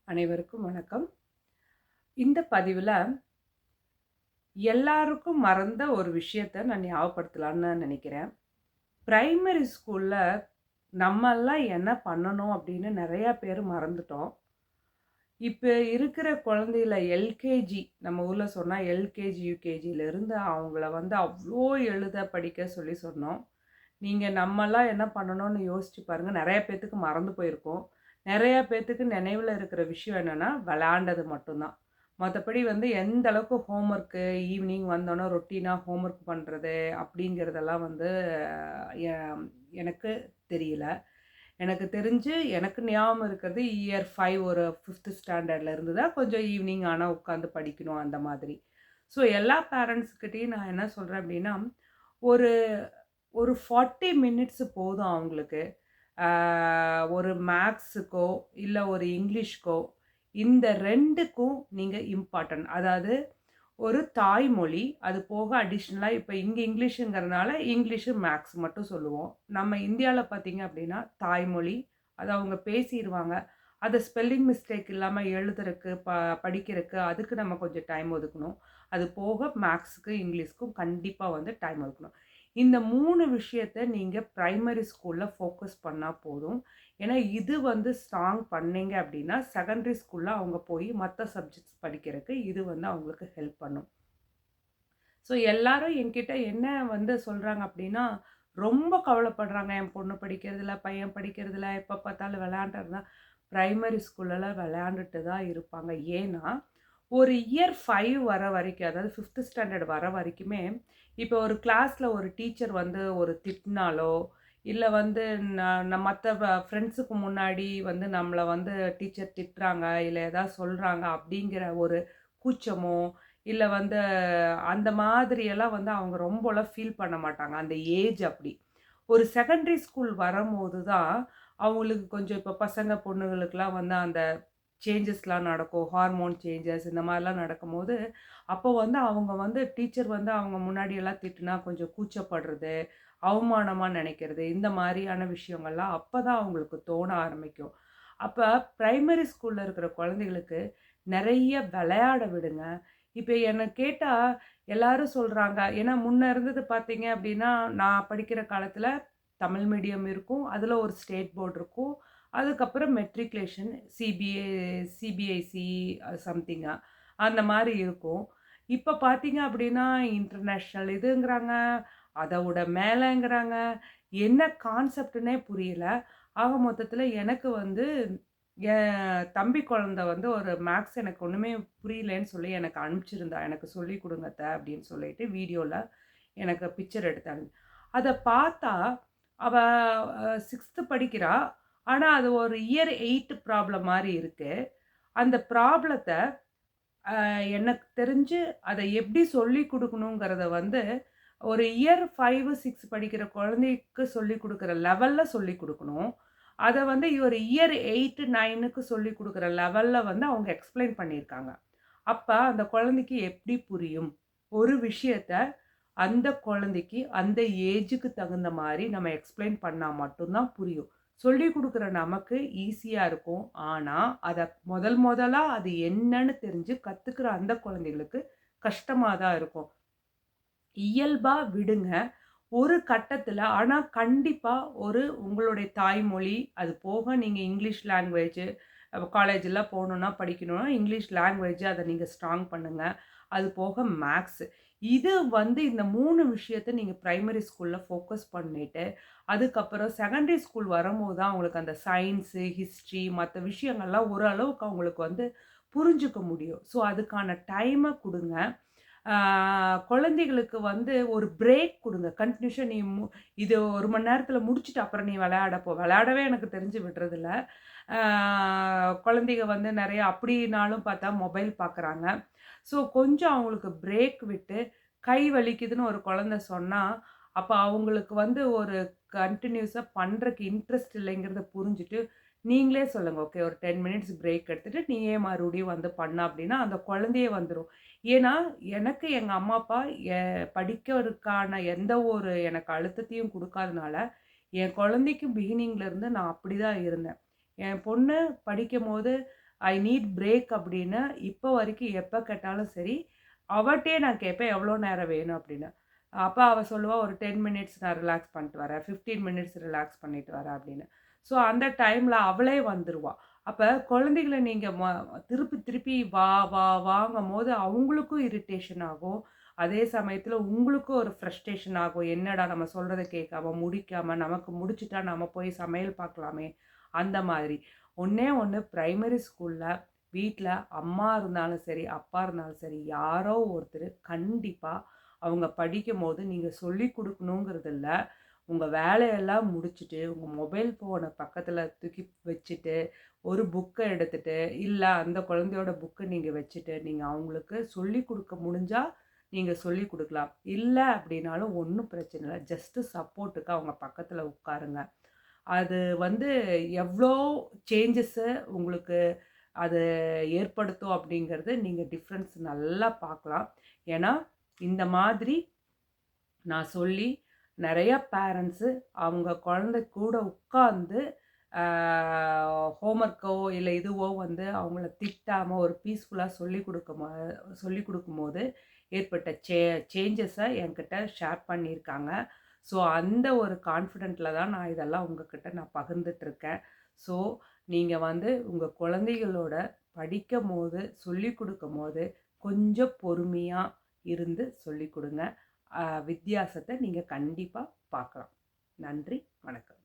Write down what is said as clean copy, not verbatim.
அனைவருக்கும் வணக்கம். இந்த பதிவுல எல்லாருக்கும் மறந்த ஒரு விஷயத்த நான் ஞாபகப்படுத்தலான்னு நினைக்கிறேன். பிரைமரி ஸ்கூல்ல நம்மல்லாம் என்ன பண்ணணும் அப்படின்னு நெறைய பேர் மறந்துட்டோம். இப்ப இருக்கிற குழந்தைகள எல்கேஜி நம்ம ஊர்ல சொன்னா எல்கேஜி, யுகேஜிலருந்து அவங்கள அவ்ளோ எழுத, படிக்க சொல்லி சொன்னோம். நீங்க நம்மல்லாம் என்ன பண்ணணும்னு யோசிச்சு பாருங்க. நெறைய பேத்துக்கு மறந்து போயிருக்கும். நெறைய பேத்துக்கு நினைவுல இருக்கிற விஷயம் என்னன்னா, விளையாண்டது மட்டும் தான். மத்தபடி எந்த அளவுக்கு ஹோம் ஒர்க்கு ஈவினிங் வந்தோனே ரொட்டீனா ஹோம் ஒர்க் பண்றது அப்படிங்கிறதெல்லாம் எ எனக்கு தெரியல. எனக்கு தெரிஞ்சு எனக்கு ஞாபகம் இருக்கிறது இயர் 5 ஒரு 5த் ஸ்டாண்டர்ட்ல இருந்து தான் கொஞ்சம் ஈவினிங் ஆனா உட்காந்து படிக்கணும் அந்த மாதிரி. ஸோ எல்லா பேரண்ட்ஸ்கிட்டயும் நான் என்ன சொல்றேன் அப்படின்னா, ஒரு ஒரு 40 மினிட்ஸ் போதும் அவங்களுக்கு. ஆ ஒரு மேத்ஸுக்கோ, இல்ல ஒரு இங்கிலீஷ்க்கோ, இந்த 2க்கும் நீங்க இம்பார்ட்டன்ட். அதாவது ஒரு தாய்மொழி, அது போக அடிஷனலா இப்ப இங்க இங்கிலீஷுங்கிறனால இங்கிலீஷு, மேத்ஸ் மட்டும் சொல்லுவோம். நம்ம இந்தியால பார்த்தீங்க அப்படின்னா, தாய்மொழி அத அவங்க பேசிருவாங்க. அத ஸ்பெல்லிங் மிஸ்டேக் இல்லாம எழுதுறக்கு, படிக்கிறக்கு அதுக்கு நம்ம கொஞ்சம் டைம் ஒதுக்கணும். அது போக மேத்ஸுக்கு, இங்கிலீஷ்க்கும் கண்டிப்பா டைம் ஒதுக்கணும். இந்த 3 விஷயத்த நீங்க பிரைமரி ஸ்கூல்ல ஃபோக்கஸ் பண்ணா போதும். ஏன்னா, இது ஸ்ட்ராங் பண்ணீங்க அப்படின்னா, செகண்டரி ஸ்கூல்ல அவங்க போய் மத்த சப்ஜெக்ட்ஸ் படிக்கிறக்கு இது அவங்களுக்கு ஹெல்ப் பண்ணும். ஸோ எல்லாரும் என்கிட்ட என்ன சொல்றாங்க அப்படின்னா, ரொம்ப கவலைப்படுறாங்க. என் பொண்ணு படிக்கிறதில்ல, பையன் படிக்கிறதில்ல, எப்ப பார்த்தாலும் விளையாண்டுட்டு தான் பிரைமரி ஸ்கூல்லலாம் விளையாண்டுட்டு தான் இருப்பாங்க. ஏன்னா, ஒரு இயர் 5 வர வரைக்கும், அதாவது 5த் ஸ்டாண்டர்ட் வர வரைக்குமே, இப்போ ஒரு கிளாஸ்ல ஒரு டீச்சர் ஒரு திட்டினாலோ, இல்ல ந ந மத்த ஃப்ரெண்ட்ஸுக்கு முன்னாடி நம்மள டீச்சர் திட்டுறாங்க, இல்ல ஏதாவது சொல்றாங்க அப்படிங்கிற ஒரு கூச்சமோ, இல்ல அந்த மாதிரியெல்லாம் அவங்க ரொம்பலாம் ஃபீல் பண்ண மாட்டாங்க. அந்த ஏஜ் அப்படி. ஒரு செகண்டரி ஸ்கூல் வரம்போது தான், அவங்களுக்கு கொஞ்சம் இப்ப பசங்க, பொண்ணுங்களுக்கெல்லாம் அந்த சேஞ்சஸ்லாம் நடக்கும். ஹார்மோன் சேஞ்சஸ் இந்த மாரிலாம் நடக்கும்போது, அப்போ அவங்க டீச்சர் அவங்க முன்னாடியெல்லாம் திட்டுனா கொஞ்சம் கூச்சப்படுறது, அவமானமா நெனைக்கிறது, இந்த மாரியான விஷயங்கள்லாம் அப்பதான் அவங்களுக்கு தோண ஆரம்பிக்கும். அப்ப பிரைமரி ஸ்கூல்ல இருக்கிற குழந்தைகளுக்கு நெறைய விளையாட விடுங்க. இப்ப என்ன கேட்டா, எல்லாரும் சொல்றாங்க. ஏன்னா முன்ன இருந்தது பார்த்தீங்க அப்டின்னா, நான் படிக்கிற காலத்துல தமிழ் மீடியம் இருக்கும். அதுல ஒரு ஸ்டேட் போர்ட் இருக்கும். அதுக்கப்புறம் மெட்ரிகுலேஷன் சிபிஐசி சம்திங்கா அந்த மாரி இருக்கும். இப்ப பார்த்தீங்க அப்டின்னா, இன்டர்நேஷனல் இதுங்கிறாங்க, அதவிட மேலங்கிறாங்க. என்ன கான்செப்ட்ன்னே புரியல. ஆக மொத்தத்துல எனக்கு என் தம்பி குழந்தை ஒரு மேத்ஸ் எனக்கு ஒண்ணுமே புரியலன்னு சொல்லி எனக்கு அனுப்பிச்சிருந்தா. எனக்கு சொல்லிக் குடுங்க அத்த அப்படின்னு சொல்லிட்டு வீடியோல எனக்கு பிக்சர் எடுத்து அத பார்த்தா, அவ 6த் படிக்கிறா. ஆனா, அது ஒரு இயர் 8 ப்ராப்ளம் மாரி இருக்கு. அந்த ப்ராப்ளத்த எனக்கு தெரிஞ்சு அத எப்படி சொல்லிக் குடுக்கணுங்கிறத ஒரு இயர் 5, 6 படிக்கிற குழந்தைக்கு சொல்லிக் குடுக்குற லெவல்ல சொல்லிக் குடுக்கணும். அத ஒரு இயர் 8, 9க்கு சொல்லிக் குடுக்குற லெவல்ல அவங்க எக்ஸ்ப்ளைன் பண்ணியிருக்காங்க. அப்ப அந்த குழந்தைக்கு எப்படி புரியும்? ஒரு விஷயத்த அந்த குழந்தைக்கு அந்த ஏஜுக்கு தகுந்த மாரி நம்ம எக்ஸ்ப்ளைன் பண்ணா மட்டும் தான் புரியும். சொல்லிக் குடுக்குற நமக்கு ஈஸியா இருக்கும். ஆனா, அத முதலா அது என்னன்னு தெரிஞ்சு கத்துக்கிற அந்த குழந்தைகளுக்கு கஷ்டமா தான் இருக்கும். இயல்பா விடுங்க. ஒரு கட்டத்தில ஆனா கண்டிப்பா உங்களுடைய தாய்மொழி, அது போக நீங்க இங்கிலீஷ் லாங்குவேஜ் காலேஜ்லாம் போணும்னா, படிக்கணும்னா இங்கிலீஷ் லாங்குவேஜ் அத நீங்க ஸ்ட்ராங் பண்ணுங்க. அது போக மேத்ஸ். இது இந்த 3 விஷயத்த நீங்க பிரைமரி ஸ்கூல்ல ஃபோக்கஸ் பண்ணிட்டு, அதுக்கப்புறம் செகண்டரி ஸ்கூல் வரும்போது தான் அவங்களுக்கு அந்த சயின்ஸ், ஹிஸ்ட்ரி மத்த விஷயங்கள்லாம் ஓரளவுக்கு அவங்களுக்கு புரிஞ்சுக்க முடியும். ஸோ அதுக்கான டைம குடுங்க. ஆ குழந்தைகளுக்கு ஒரு பிரேக் குடுங்க. கன்டினியூஷா நீ இது 1 மணி நேரத்தில முடிச்சுட்டு அப்புறம் நீ விளையாட போ. விளையாடவே எனக்கு தெரிஞ்சு விடுறதில்ல. ஆ குழந்தைக நெறைய அப்படினாலும் பார்த்தா மொபைல் பார்க்குறாங்க. ஸோ கொஞ்சம் அவங்களுக்கு பிரேக் விட்டு, கை வலிக்குதுன்னு ஒரு குழந்தை சொன்னா, அப்ப அவங்களுக்கு ஒரு கன்டினியூஸா பண்றக்கு இன்ட்ரெஸ்ட் இல்லைங்கிறத புரிஞ்சுட்டு, நீங்களே சொல்லுங்க. ஓகே ஒரு 10 மினிட்ஸ் பிரேக் எடுத்துட்டு, நீயே மறுபடியும் பண்ணு அப்படின்னா, அந்த குழந்தையே வந்துரும். ஏன்னா, எனக்கு எங்க அம்மா, அப்பா படிக்கிறதுக்கான எந்த ஒரு எனக்கு அழுத்தத்தையும் குடுக்காதனால, என் குழந்தைக்கு பிகினிங்ல இருந்து நான் அப்படிதான் இருந்தேன். என் பொண்ணு படிக்கும்போது, ஐ நீட் பிரேக் அப்படின்னு இப்போ வரைக்கும் எப்போ கேட்டாலும் சரி, அவட்டயே நான் கேட்பேன் எவ்வளோ நேரம் வேணும் அப்படின்னு. அப்ப அவ சொல்லுவா, "ஒரு 10 மினிட்ஸ் நான் ரிலாக்ஸ் பண்ணிட்டு வரேன். 15 மினிட்ஸ் ரிலாக்ஸ் பண்ணிட்டு வரேன்" அப்படின்னு. ஸோ அந்த டைம்ல அவளே வந்துருவா. அப்ப குழந்தைகள நீங்க திருப்பி திருப்பி வா வா வாங்கும்போது அவங்களுக்கும் இரிட்டேஷன் ஆகும். அதே சமயத்துல உங்களுக்கும் ஒரு ஃப்ரஸ்ட்ரேஷன் ஆகும். என்னடா நம்ம சொல்றத கேட்காம, முடிக்காம, நமக்கு முடிச்சுட்டா நம்ம போய் சமையல் பார்க்கலாமே, அந்த மாதிரி. ஒண்ணே ஒண்ணு பிரைமரி ஸ்கூல்ல வீட்ல அம்மா இருந்தாலும் சரி, அப்பா இருந்தாலும் சரி, யாரோ ஒருத்தர் கண்டிப்பா அவங்க படிக்கும்போது நீங்க சொல்லிக் குடுக்கணுங்கிறது இல்ல. உங்க வேலையெல்லாம் முடிச்சுட்டு, உங்க மொபைல் ஃபோன பக்கத்துல தூக்கி வச்சுட்டு, ஒரு புக்க எடுத்துட்டு, இல்ல அந்த குழந்தையோட புக்க நீங்க வச்சுட்டு, நீங்க அவங்களுக்கு சொல்லிக் குடுக்க முடிஞ்சா, நீங்க சொல்லிக் குடுக்கலாம். இல்ல அப்படின்னாலும் ஒண்ணும் பிரச்சனை இல்ல. ஜஸ்ட் சப்போர்ட்டுக்கு அவங்க பக்கத்துல உட்காருங்க. அது வந்து எவ்ளோ சேஞ்சஸ உங்களுக்கு அது ஏற்படுத்தும் அப்படிங்கிறது நீங்க டிஃப்ரென்ஸ் நல்லா பார்க்கலாம். ஏன்னா, இந்த மாதிரி நான் சொல்லி நெறைய பேரண்ட்ஸு அவங்க குழந்தை கூட உட்கார்ந்து ஆ ஹோம்வொர்க்கோ இல்ல இதுவோ வந்து அவங்கள திட்டாம ஒரு பீஸ்ஃபுல்லா சொல்லிக் குடுக்கும்போது ஏற்பட்ட சேஞ்சஸ என்கிட்ட ஷேர் பண்ணியிருக்காங்க. ஸோ அந்த ஒரு கான்ஃபிடென்ட்ல தான் நான் இதெல்லாம் உங்ககிட்ட நான் பகிர்ந்துட்டு இருக்கேன். ஸோ நீங்க வந்து உங்க குழந்தைகளோட படிக்கும்போது, சொல்லிக் குடுக்கும்போது கொஞ்சம் பொறுமையா இருந்து சொல்லிக் குடுங்க. வித்தியாசத்த நீங்க கண்டிப்பா பார்க்கலாம். நன்றி, வணக்கம்.